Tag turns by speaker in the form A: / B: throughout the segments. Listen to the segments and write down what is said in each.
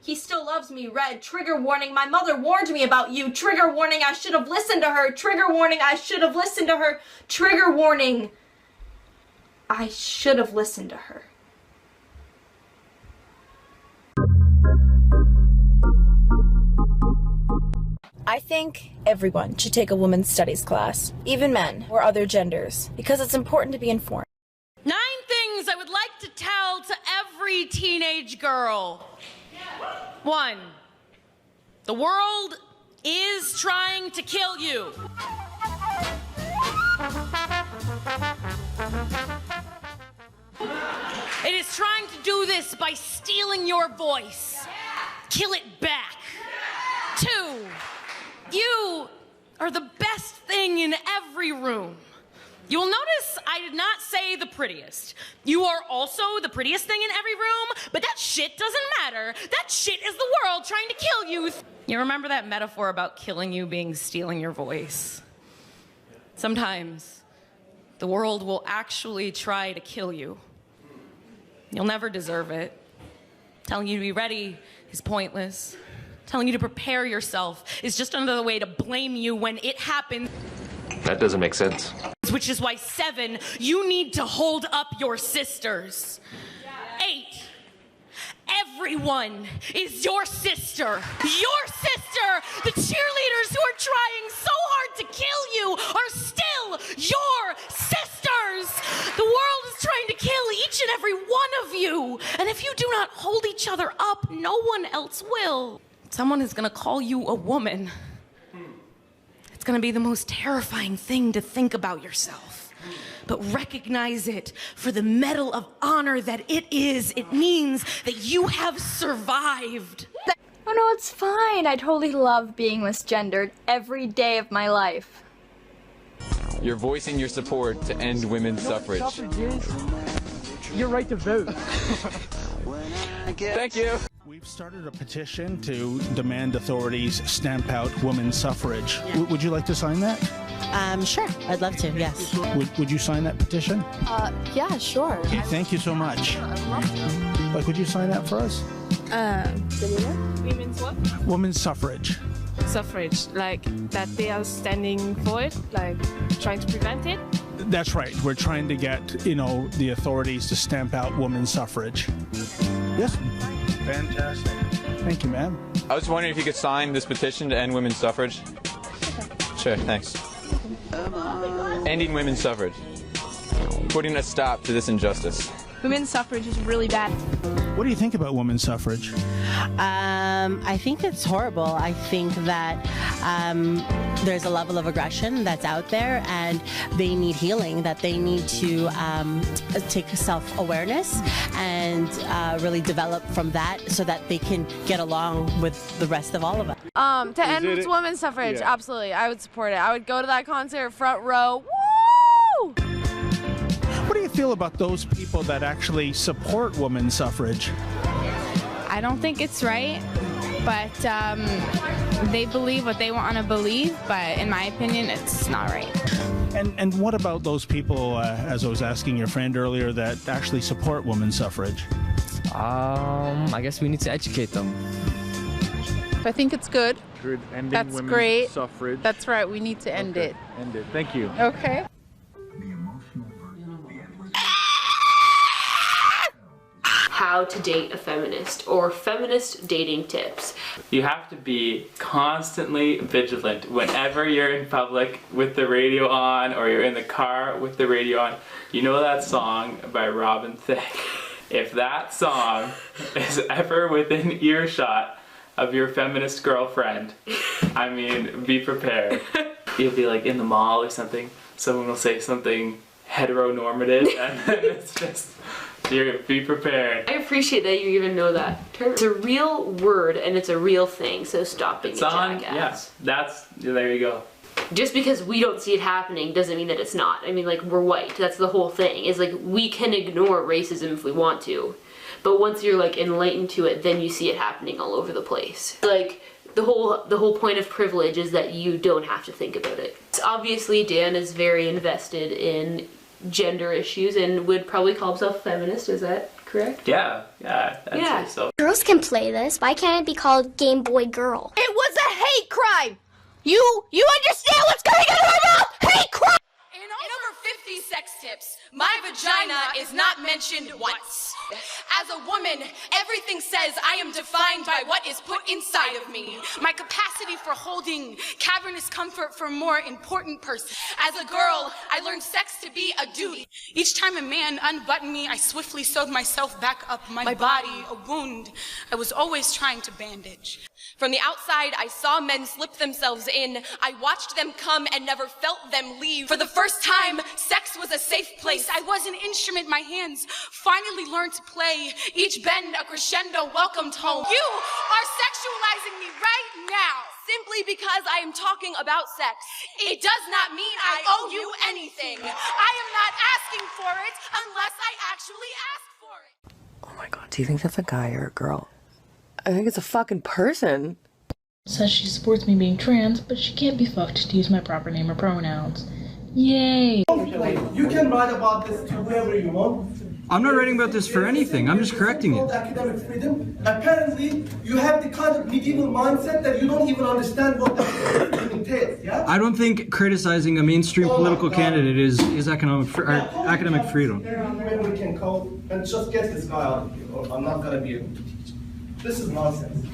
A: He still loves me. Red. Trigger warning. My mother warned me about you. Trigger warning. I should have listened to her. Trigger warning. I should have listened to her. Trigger warning. I should have listened to her.
B: I think everyone should take a women's studies class, even men or other genders, because it's important to be informed.
C: 9 things I would like to tell to every teenage girl. 1. The world is trying to kill you. It is trying to do this by stealing your voice. Kill it back. 2. You are the best thing in every room. You will notice I did not say the prettiest. You are also the prettiest thing in every room, but that shit doesn't matter. That shit is the world trying to kill you. You remember that metaphor about killing you being stealing your voice? Sometimes the world will actually try to kill you. You'll never deserve it. Telling you to be ready is pointless. Telling you to prepare yourself is just another way to blame you when it happens.
D: That doesn't make sense.
C: Which is why 7, you need to hold up your sisters. 8, everyone is your sister. Your sister! The cheerleaders who are trying so hard to kill you are still your sisters! The world is trying to kill each and every one of you. And if you do not hold each other up, no one else will. Someone is gonna call you a woman. It's gonna be the most terrifying thing to think about yourself. But recognize it for the medal of honor that it is. It means that you have survived.
E: Oh no, it's fine. I totally love being misgendered every day of my life.
F: You're voicing your support to end women's suffrage.
G: Your right to vote.
F: Thank you.
G: We've started a petition to demand authorities stamp out women's suffrage.
H: Yeah.
G: Would you like to sign that?
H: Sure. I'd love to, yes.
G: Would you sign that petition?
E: Yeah, sure.
G: Okay, thank you so much. Like, would you sign that for us?
I: Women's what?
G: Women's suffrage.
I: Suffrage, like that they are standing for it, like trying to prevent it?
G: That's right. We're trying to get, the authorities to stamp out women's suffrage. Yes? Fantastic. Thank you, ma'am.
F: I was wondering if you could sign this petition to end women's suffrage. Sure, thanks. Ending women's suffrage. Putting a stop to this injustice.
E: Women's suffrage is really bad.
G: What do you think about women's suffrage?
H: I think it's horrible. I think that there's a level of aggression that's out there, and they need healing, that they need to take self-awareness and really develop from that so that they can get along with the rest of all of us.
J: To end women's suffrage, yeah. Absolutely. I would support it. I would go to that concert, front row. Woo!
G: What do you feel about those people that actually support women's suffrage?
K: I don't think it's right, but they believe what they want to believe, but in my opinion, it's not right.
G: And what about those people, as I was asking your friend earlier, that actually support women's suffrage?
L: I guess we need to educate them.
M: I think it's good.
N: Good. Ending
M: That's
N: women's
M: great.
N: Suffrage.
M: That's right. We need to end it.
N: End it. Thank you.
M: Okay.
O: How to date a feminist, or feminist dating tips.
P: You have to be constantly vigilant whenever you're in public with the radio on, or you're in the car with the radio on. You know that song by Robin Thicke? If that song is ever within earshot of your feminist girlfriend, I mean, be prepared. You'll be like in the mall or something, someone will say something heteronormative, and then it's just, be prepared.
O: I appreciate that you even know that term. It's a real word and it's a real thing, so stop being a jackass.
P: Yeah, there you go.
O: Just because we don't see it happening doesn't mean that it's not. I mean, like, we're white. That's the whole thing. Is like, we can ignore racism if we want to. But once you're like enlightened to it, then you see it happening all over the place. Like, the whole point of privilege is that you don't have to think about it. Obviously, Dan is very invested in gender issues and would probably call himself a feminist. Is that correct?
P: Yeah, I'd say so.
N: Girls can play this. Why can't it be called Game Boy Girl?
C: It was a hate crime! You understand what's going on right now? Hate crime! In over 50 sex tips, my vagina is not mentioned once. As a woman, everything says I am defined by what is put inside of me. My capacity for holding cavernous comfort for more important persons. As a girl, I learned sex to be a duty. Each time a man unbuttoned me, I swiftly sewed myself back up. My body, a wound I was always trying to bandage. From the outside, I saw men slip themselves in. I watched them come and never felt them leave. For the first time, sex was a safe place. I was an instrument my hands finally learned to play. Each bend a crescendo welcomed home. You are sexualizing me right now. Simply because I am talking about sex. It does not mean I owe you anything. I am not asking for it unless I actually ask for it.
Q: Oh my god, do you think that's a guy or a girl? I think it's a fucking person.
R: Says she supports me being trans, but she can't be fucked to use my proper name or pronouns. Yay!
S: You can write about this to whoever you want.
T: I'm not writing about this for anything. I'm just correcting it.
S: Academic freedom. Apparently, you have the kind of medieval mindset that you don't even understand what that entails. Yeah.
T: I don't think criticizing a mainstream political candidate is academic freedom.
S: Maybe we can call and just get this guy out of here, or I'm not gonna be able to teach. This is nonsense.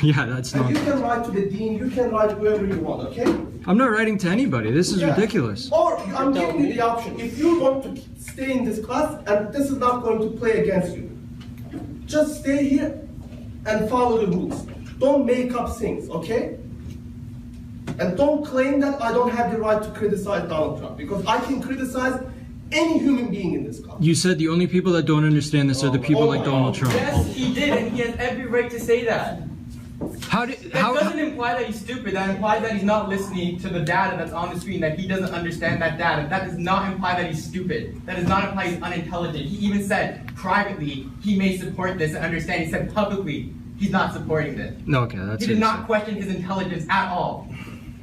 T: Yeah, that's
S: and
T: nonsense.
S: you can write to the dean. You can write whoever you want. Okay.
T: I'm not writing to anybody. This is ridiculous.
S: Or I'm giving you the option. If you want to stay in this class, and this is not going to play against you, just stay here and follow the rules. Don't make up things, okay? And don't claim that I don't have the right to criticize Donald Trump, because I can criticize any human being in this class.
T: You said the only people that don't understand this are the people like Donald Trump.
U: Yes, he did, and he has every right to say that. That doesn't imply that he's stupid. That implies that he's not listening to the data that's on the screen, that he doesn't understand that data. That does not imply that he's stupid. That does not imply he's unintelligent. He even said privately he may support this and understand. He said publicly he's not supporting this.
T: No, okay, that's it.
U: He did not question his intelligence at all.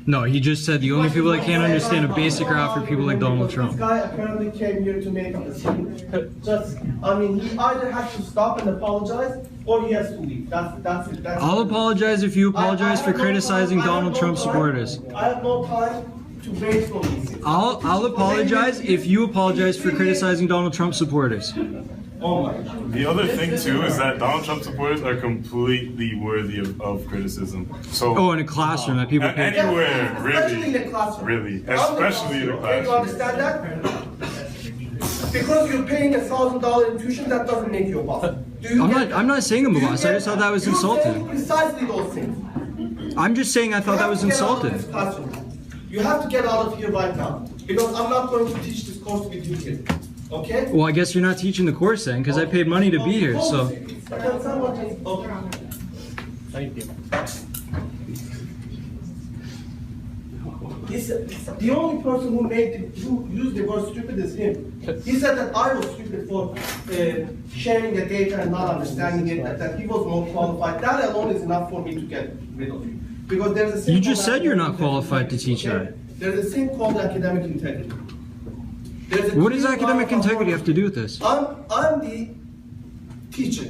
T: No, he just said the only people that can't understand a basic graph are people like Donald Trump.
S: This guy apparently came here to make up a scene. He either has to stop and apologize, or he has to leave. That's it.
T: I'll apologize if you apologize for criticizing Donald Trump supporters.
S: I have no time to wait for these things.
T: I'll apologize if you apologize for criticizing Donald Trump supporters.
S: Oh my God.
V: The other thing too is that Donald Trump supporters are completely worthy of criticism. So
T: in a classroom that people
S: Especially
V: anywhere, really,
S: in the classroom.
V: really, especially in the
S: Okay, you
V: classroom.
S: understand that? Because you're paying $1,000 in tuition, that doesn't make you a boss.
T: I'm not saying I'm a boss. I just thought that was insulting.
S: Precisely those things.
T: I'm just saying I thought that was insulting.
S: You have to get out of here right now, because I'm not going to teach this course with you here. Okay?
T: Well, I guess you're not teaching the course then, because I paid money to be here, so.
S: Thank you. The only person who used the word stupid is him. He said that I was stupid for sharing the data and not understanding it, that he was more qualified. That alone is enough for me to get rid of you. Because there's a thing
T: You just said you're not qualified to teach that.
S: There's a thing called academic integrity.
T: What does academic integrity have to do with this?
S: I'm the teacher.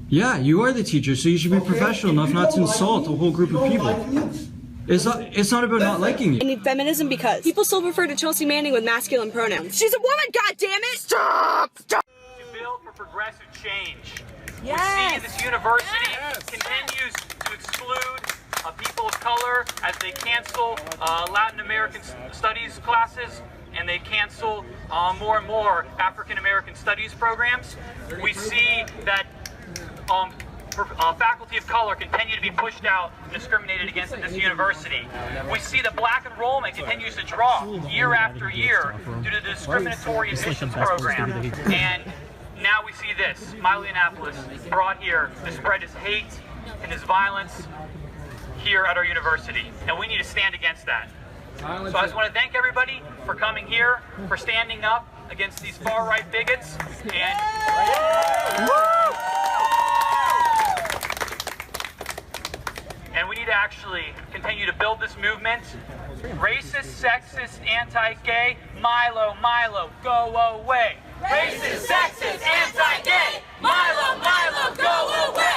T: Yeah, you are the teacher, so you should be professional enough not to insult a whole group of people. It's not about not liking you.
W: I need feminism because people still refer to Chelsea Manning with masculine pronouns. She's a woman, goddammit! Stop!
X: To build for progressive change. Yes. We see this university continues to exclude people of color as they cancel Latin American studies classes, and they cancel more and more African American studies programs. We see that faculty of color continue to be pushed out and discriminated against at this university. We see that black enrollment continues to drop year after year due to the discriminatory admissions program. And now we see this, Milo Yiannopoulos brought here to spread his hate and his violence here at our university. And we need to stand against that. So I just want to thank everybody for coming here, for standing up against these far-right bigots, and we need to actually continue to build this movement. Racist, sexist, anti-gay, Milo, go away.
A: Racist, sexist, anti-gay. Milo, Milo, go away.